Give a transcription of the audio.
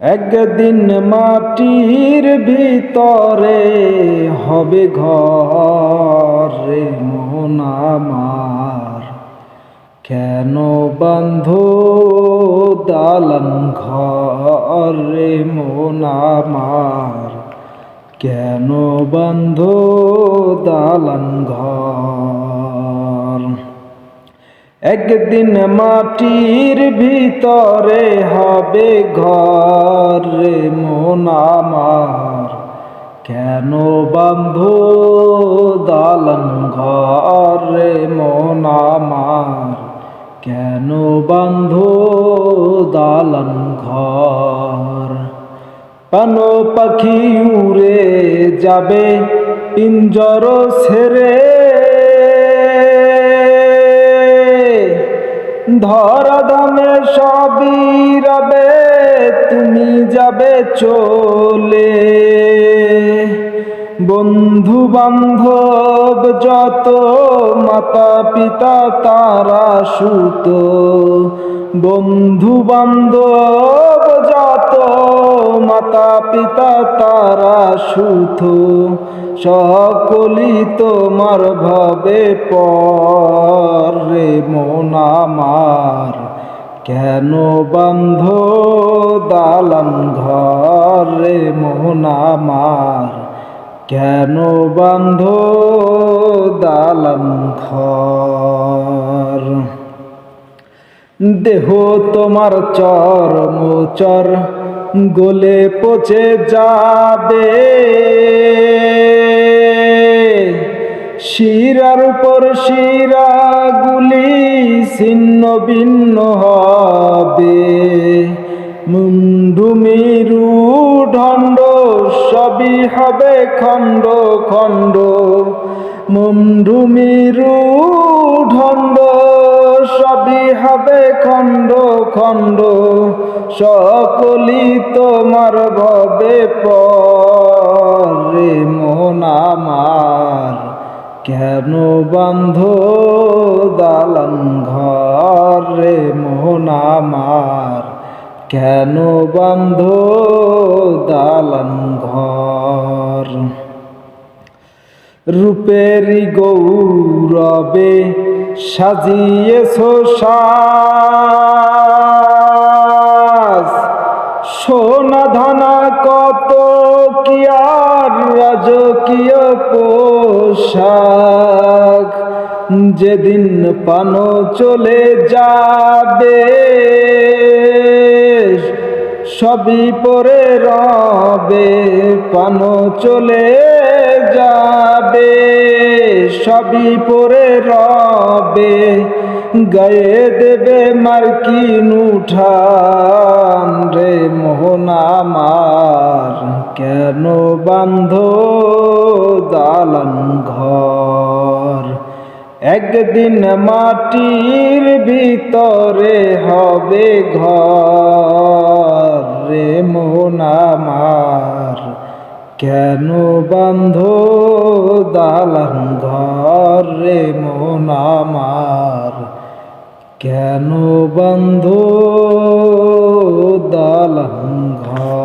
একদিন মাটির ভিতরে হবে ঘর রে মন আমার, কেন বাঁধো দালান ঘর রে মন আমার, কেন বাঁধো দালান ঘর। একদিন মাটির ভিতরে হবে ঘর রে মন আমার, কেন বাঁধো দালান ঘর রে মন আমার, কেন বাঁধো দালান ঘর। পান পাখি উড়ে যাবে পিঞ্জর ছেড়ে, ধরা ধামে সবই রবে তুমি যাবে চলে। বন্ধু বান্ধব যত মাতা পিতা তারা সুত, বন্ধু বান্ধব যত মাতা পিতা তারা সুত, সকলি তোমার ভাবে পর রে মন আমার, কেন বাঁধো দালান ঘর রে মন আমার, কেন বাঁধো দালান ঘর। দেহ তোমার চর্মচর গলে পচে যাবে, শিরার উপর শিরাগুলি ছিন্ন ভিন্ন হবে। মুন্ডু মেরু ঢণ্ড সবই হবে খণ্ড খণ্ড, মুন্ডু মেরু ঢণ্ড সবই হবে খণ্ড খণ্ড, সকলি তোমার ভবে পর রে মন আমার, কেন বাঁধো দালান ঘর রে মন আমার, কেন বাঁধো দালান ঘর। রূপেরি গৌরবে সাজিয়েছো সাজ, সোনা ধানা কত কি আর রাজকীয় পোশাক। যেদিন পান চলে যাবে সবই পরে রবে, পান চলে যাবে সবই পরে রবে, গায়ে দেবে মার্কিন উঠান রে মোহন আমার, কেন বাঁধো দালান ঘর। একদিন মাটির ভিতরে হবে ঘর রে মোহন আমার, কেন বাঁধো দালান ঘর রে মোহন আমার, কেন বাঁধো দালান ঘর।